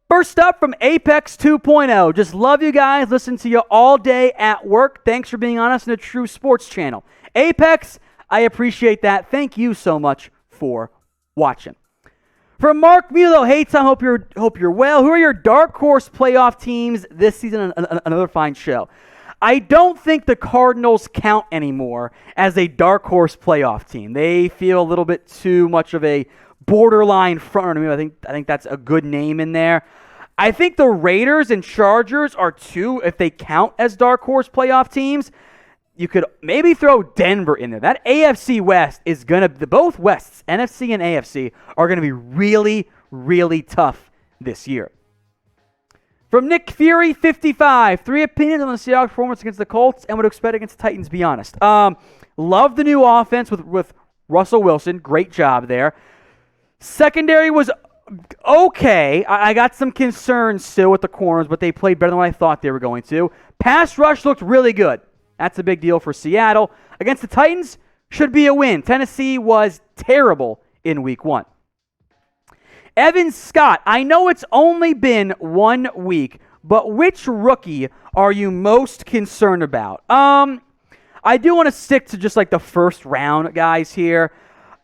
First up from Apex 2.0. Just love you guys. Listen to you all day at work. Thanks for being on us in a true sports channel. Apex, I appreciate that. Thank you so much for watching. From Mark Mulo, hey Tom, hope you're well. Who are your dark horse playoff teams this season? Another fine show. I don't think the Cardinals count anymore as a dark horse playoff team. They feel a little bit too much of a borderline front runner. I think that's a good name in there. I think the Raiders and Chargers are two, if they count as dark horse playoff teams. You could maybe throw Denver in there. That AFC West is going to, both Wests, NFC and AFC, are going to be really, really tough this year. From Nick Fury, 55, 3 opinions on the Seahawks performance against the Colts and what to expect against the Titans, be honest. Love the new offense with Russell Wilson. Great job there. Secondary was okay. I got some concerns still with the corners, but they played better than what I thought they were going to. Pass rush looked really good. That's a big deal for Seattle. Against the Titans, should be a win. Tennessee was terrible in week 1. Evan Scott, I know it's only been 1 week, but which rookie are you most concerned about? I do want to stick to just like the first round guys here.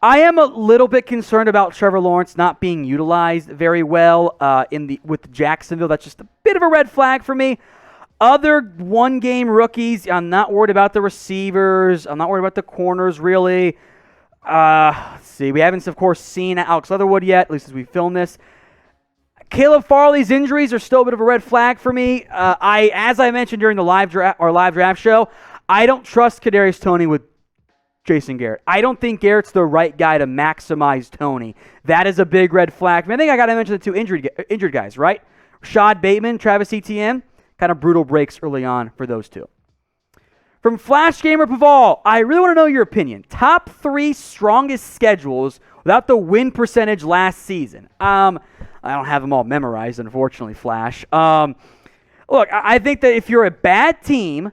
I am a little bit concerned about Trevor Lawrence not being utilized very well with Jacksonville. That's just a bit of a red flag for me. Other one-game rookies, I'm not worried about the receivers. I'm not worried about the corners, really. Let's see. We haven't, of course, seen Alex Leatherwood yet, at least as we film this. Caleb Farley's injuries are still a bit of a red flag for me. As I mentioned during the live draft show, I don't trust Kadarius Toney with Jason Garrett. I don't think Garrett's the right guy to maximize Toney. That is a big red flag. I think I got to mention the two injured guys, right? Rashad Bateman, Travis Etienne. Kind of brutal breaks early on for those two. From Flash Gamer Paval, I really want to know your opinion. Top 3 strongest schedules without the win percentage last season. I don't have them all memorized, unfortunately, Flash. Look, I think that if you're a bad team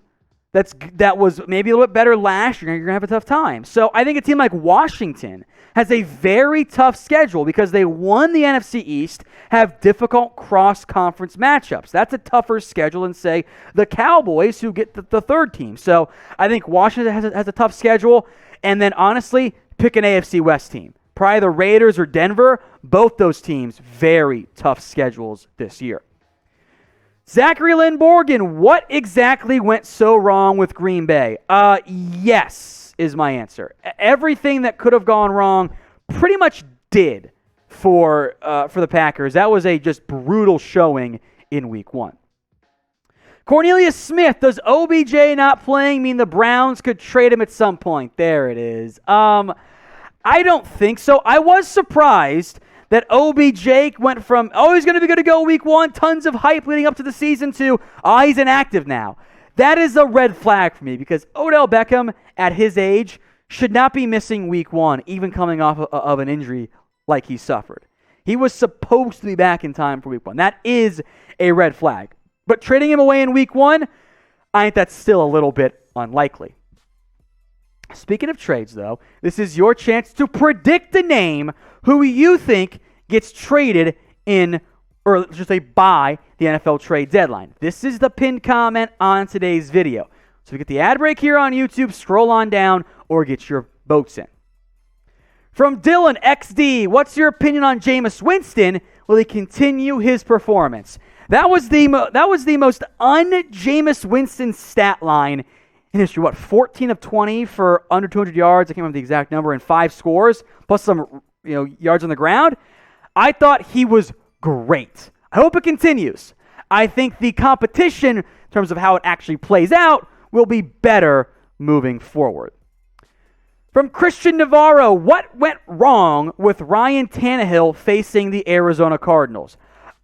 that was maybe a little bit better last year, you're going to have a tough time. So I think a team like Washington has a very tough schedule because they won the NFC East, have difficult cross-conference matchups. That's a tougher schedule than, say, the Cowboys, who get the third team. So I think Washington has a tough schedule. And then, honestly, pick an AFC West team. Probably the Raiders or Denver. Both those teams, very tough schedules this year. Zachary Lynn Borgen, what exactly went so wrong with Green Bay? Yes is my answer. Everything that could have gone wrong pretty much did for the Packers. That was a just brutal showing in week 1. Cornelius Smith, does OBJ not playing mean the Browns could trade him at some point? There it is. I don't think so. I was surprised that OBJ went from, he's going to be good to go week 1, tons of hype leading up to the season, to, he's inactive now. That is a red flag for me because Odell Beckham, at his age, should not be missing week 1, even coming off of an injury like he suffered. He was supposed to be back in time for week 1. That is a red flag. But trading him away in week 1, I think that's still a little bit unlikely. Speaking of trades, though, this is your chance to predict a name who you think gets traded in, or let's just say by, the NFL trade deadline. This is the pinned comment on today's video. So we get the ad break here on YouTube, scroll on down, or get your votes in. From Dylan XD, what's your opinion on Jameis Winston? Will he continue his performance? That was the most un-Jameis Winston stat line in history. 14 of 20 for under 200 yards. I can't remember the exact number, and 5 scores, plus some yards on the ground. I thought he was great. I hope it continues. I think the competition, in terms of how it actually plays out, will be better moving forward. From Christian Navarro, what went wrong with Ryan Tannehill facing the Arizona Cardinals?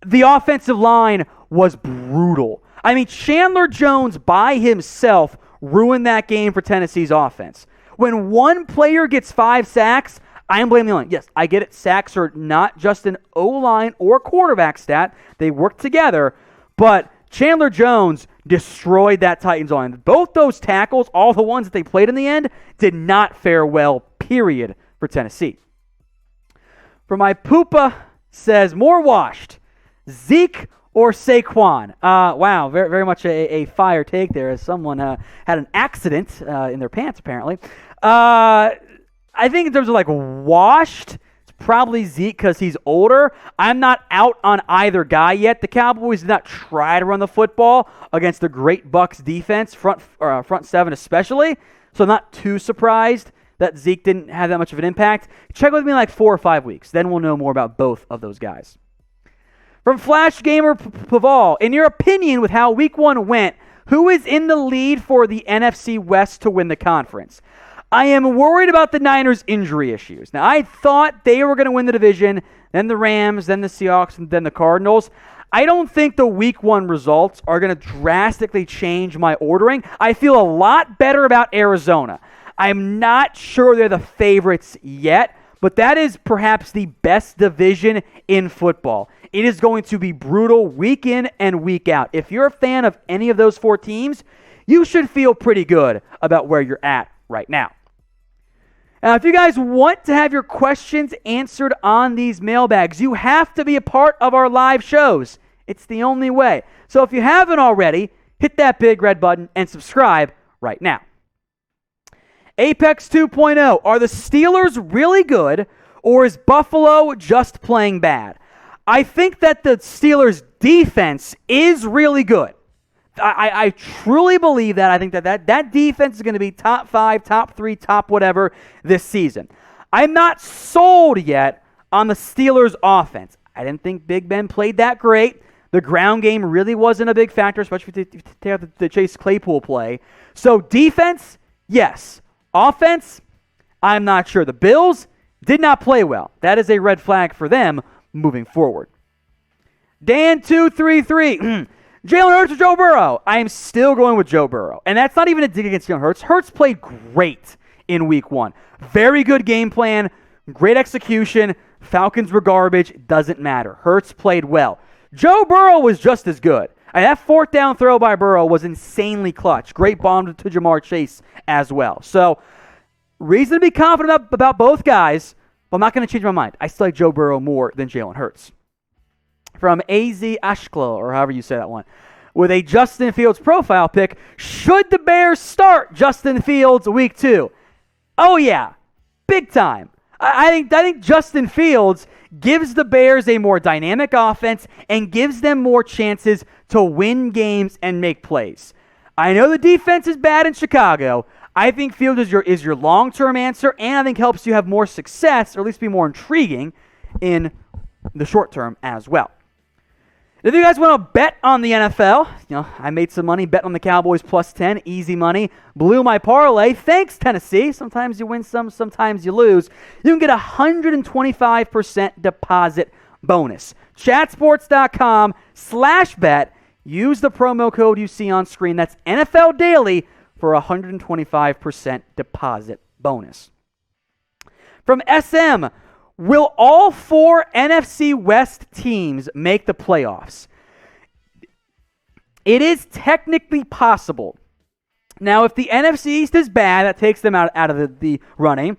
The offensive line was brutal. I mean, Chandler Jones by himself ruined that game for Tennessee's offense. When one player gets 5 sacks, I am blaming the line. Yes, I get it. Sacks are not just an O-line or quarterback stat. They work together. But Chandler Jones destroyed that Titans line. Both those tackles, all the ones that they played in the end, did not fare well, period, for Tennessee. For my poopa says, more washed. Zeke or Saquon? Wow, very, very much a fire take there, as someone had an accident in their pants, apparently. I think in terms of like washed, it's probably Zeke because he's older. I'm not out on either guy yet. The Cowboys did not try to run the football against the great Bucs defense, front seven especially, so I'm not too surprised that Zeke didn't have that much of an impact. Check with me in like 4 or 5 weeks. Then we'll know more about both of those guys. From Flash Gamer Paval, in your opinion with how Week 1 went, who is in the lead for the NFC West to win the conference? I am worried about the Niners' injury issues. Now, I thought they were going to win the division, then the Rams, then the Seahawks, and then the Cardinals. I don't think the Week 1 results are going to drastically change my ordering. I feel a lot better about Arizona. I'm not sure they're the favorites yet, but that is perhaps the best division in football. It is going to be brutal week in and week out. If you're a fan of any of those 4 teams, you should feel pretty good about where you're at right now. Now, if you guys want to have your questions answered on these mailbags, you have to be a part of our live shows. It's the only way. So if you haven't already, hit that big red button and subscribe right now. Apex 2.0, are the Steelers really good, or is Buffalo just playing bad? I think that the Steelers' defense is really good. I truly believe that. I think that defense is going to be top 5, top 3, top whatever this season. I'm not sold yet on the Steelers' offense. I didn't think Big Ben played that great. The ground game really wasn't a big factor, especially if you take out the Chase Claypool play. So defense, yes. Offense, I'm not sure. The Bills did not play well. That is a red flag for them moving forward. Dan233. Jalen Hurts or Joe Burrow? I am still going with Joe Burrow. And that's not even a dig against Jalen Hurts. Hurts played great in Week 1. Very good game plan, great execution. Falcons were garbage. Doesn't matter. Hurts played well. Joe Burrow was just as good. And that 4th down throw by Burrow was insanely clutch. Great bomb to Jamar Chase as well. So, reason to be confident about both guys, but I'm not going to change my mind. I still like Joe Burrow more than Jalen Hurts. From AZ Ashklo, or however you say that one, with a Justin Fields profile pick, should the Bears start Justin Fields Week 2? Oh yeah, big time. I think Justin Fields gives the Bears a more dynamic offense and gives them more chances to win games and make plays. I know the defense is bad in Chicago. I think Fields is your long-term answer, and I think helps you have more success, or at least be more intriguing in the short term as well. If you guys want to bet on the NFL, I made some money betting on the Cowboys plus 10, easy money. Blew my parlay. Thanks, Tennessee. Sometimes you win some, sometimes you lose. You can get a 125% deposit bonus. Chatsports.com/bet. Use the promo code you see on screen. That's NFL Daily for a 125% deposit bonus. From SM, will all 4 NFC West teams make the playoffs? It is technically possible. Now, if the NFC East is bad, that takes them out of the running.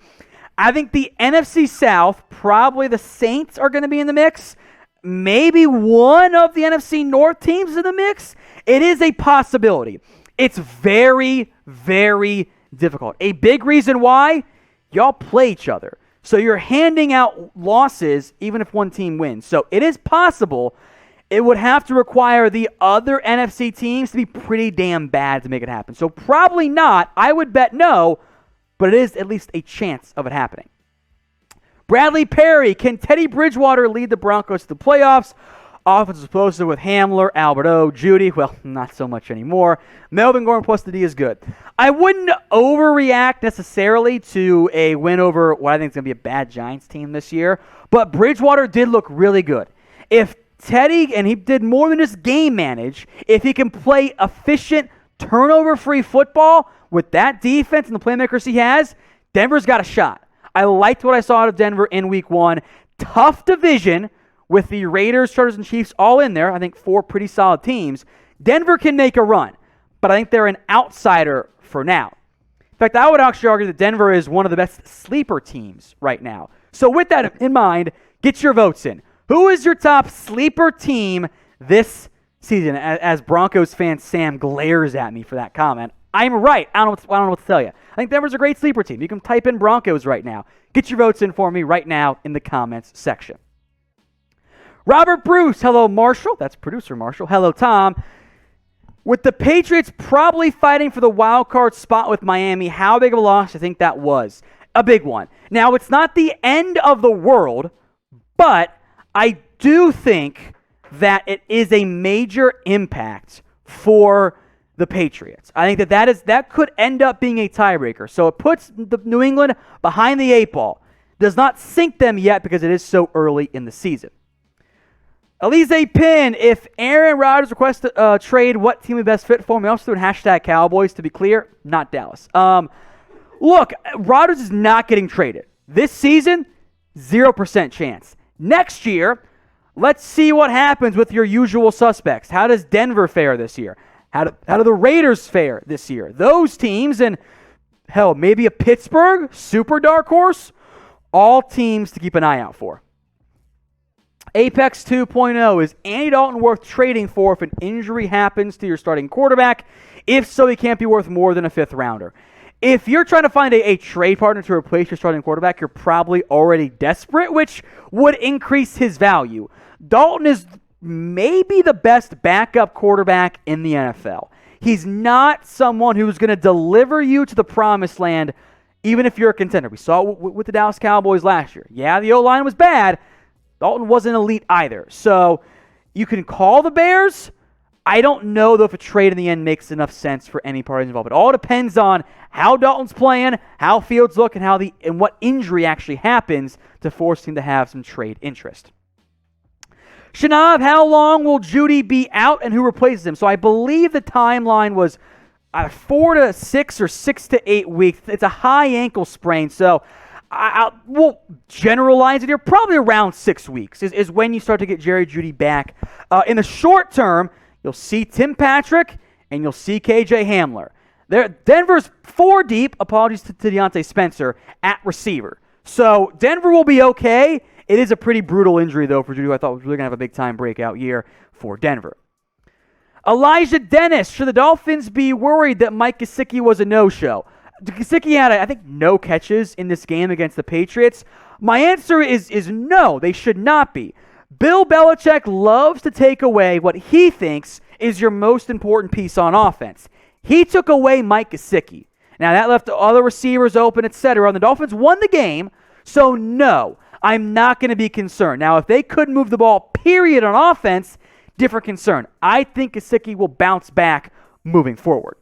I think the NFC South, probably the Saints are going to be in the mix. Maybe one of the NFC North teams in the mix. It is a possibility. It's very, very difficult. A big reason why, y'all play each other. So you're handing out losses even if one team wins. So it is possible. It would have to require the other NFC teams to be pretty damn bad to make it happen. So probably not. I would bet no, but it is at least a chance of it happening. Bradley Perry, can Teddy Bridgewater lead the Broncos to the playoffs? Offensive explosive with Hamler, Alberto, Judy. Well, not so much anymore. Melvin Gordon plus the D is good. I wouldn't overreact necessarily to a win over what I think is going to be a bad Giants team this year, but Bridgewater did look really good. If Teddy, and he did more than just game manage, if he can play efficient, turnover-free football with that defense and the playmakers he has, Denver's got a shot. I liked what I saw out of Denver in Week 1. Tough division with the Raiders, Chargers, and Chiefs all in there. I think 4 pretty solid teams. Denver can make a run, but I think they're an outsider for now. In fact, I would actually argue that Denver is one of the best sleeper teams right now. So with that in mind, get your votes in. Who is your top sleeper team this season? As Broncos fan Sam glares at me for that comment. I'm right. I don't know what to tell you. I think Denver's a great sleeper team. You can type in Broncos right now. Get your votes in for me right now in the comments section. Robert Bruce. Hello, Marshall. That's producer Marshall. Hello, Tom. With the Patriots probably fighting for the wild card spot with Miami, how big of a loss do you think that was? A big one. Now, it's not the end of the world, but I do think that it is a major impact for the Patriots. I think that could end up being a tiebreaker. So it puts the New England behind the 8 ball. Does not sink them yet because it is so early in the season. Elise Pin, if Aaron Rodgers requests a trade, what team would best fit for him? We also threw in hashtag Cowboys, to be clear, not Dallas. Look, Rodgers is not getting traded. This season, 0% chance. Next year, let's see what happens with your usual suspects. How does Denver fare this year? How do the Raiders fare this year? Those teams, and hell, maybe a Pittsburgh, super dark horse, all teams to keep an eye out for. Apex 2.0, is Andy Dalton worth trading for if an injury happens to your starting quarterback? If so, he can't be worth more than a 5th rounder. If you're trying to find a trade partner to replace your starting quarterback, you're probably already desperate, which would increase his value. Dalton is maybe the best backup quarterback in the NFL. He's not someone who's going to deliver you to the promised land, even if you're a contender. We saw it with the Dallas Cowboys last year. Yeah, the O-line was bad. Dalton wasn't elite either. So you can call the Bears. I don't know, though, if a trade in the end makes enough sense for any parties involved. It all depends on how Dalton's playing, how Fields look, and what injury actually happens to force him to have some trade interest. Shanav, how long will Judy be out and who replaces him? So I believe the timeline was 4 to 6 or 6 to 8 weeks. It's a high ankle sprain, so we'll generalize it here. Probably around 6 weeks is when you start to get Jerry Jeudy back. In the short term, you'll see Tim Patrick and you'll see KJ Hamler. Denver's 4 deep, apologies to Deontay Spencer, at receiver. So Denver will be okay. It is a pretty brutal injury, though, for Jeudy, who I thought was really going to have a big-time breakout year for Denver. Elijah Dennis, should the Dolphins be worried that Mike Gesicki was a no-show? Gesicki had, I think, no catches in this game against the Patriots. My answer is no, they should not be. Bill Belichick loves to take away what he thinks is your most important piece on offense. He took away Mike Gesicki. Now, that left other receivers open, etc. And the Dolphins won the game, so no, I'm not going to be concerned. Now, if they couldn't move the ball, period, on offense, different concern. I think Gesicki will bounce back moving forward.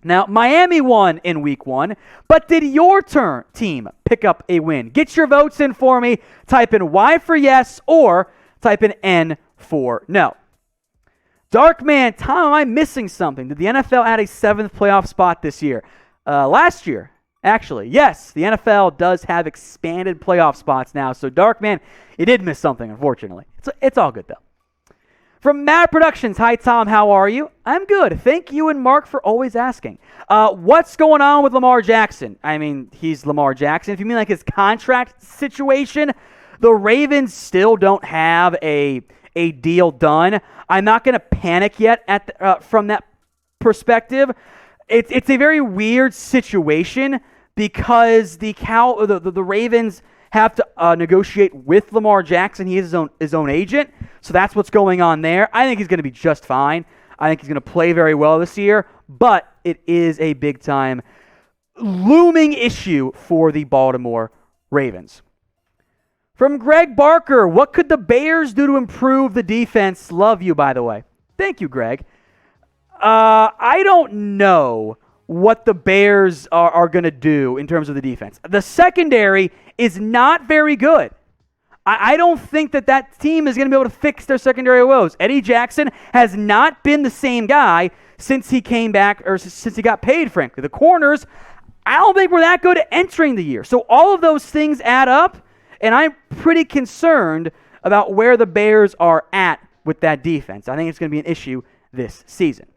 Now, Miami won in Week 1, but did your team pick up a win? Get your votes in for me. Type in Y for yes or type in N for no. Darkman, Tom, am I missing something? Did the NFL add a 7th playoff spot this year? Last year, actually. Yes, the NFL does have expanded playoff spots now. So, Darkman, you did miss something, unfortunately. It's all good, though. From Mad Productions, hi Tom, how are you? I'm good. Thank you and Mark for always asking. What's going on with Lamar Jackson? I mean, he's Lamar Jackson. If you mean like his contract situation, the Ravens still don't have a deal done. I'm not going to panic yet from that perspective. It's a very weird situation because the Ravens have to negotiate with Lamar Jackson. He is his own agent, so that's what's going on there. I think he's going to be just fine. I think he's going to play very well this year, but it is a big-time looming issue for the Baltimore Ravens. From Greg Barker, what could the Bears do to improve the defense? Love you, by the way. Thank you, Greg. I don't know what the Bears are going to do in terms of the defense. The secondary is not very good. I don't think that team is going to be able to fix their secondary woes. Eddie Jackson has not been the same guy since he came back, or since he got paid, frankly. The corners, I don't think we're that good at entering the year. So all of those things add up, and I'm pretty concerned about where the Bears are at with that defense. I think it's going to be an issue this season.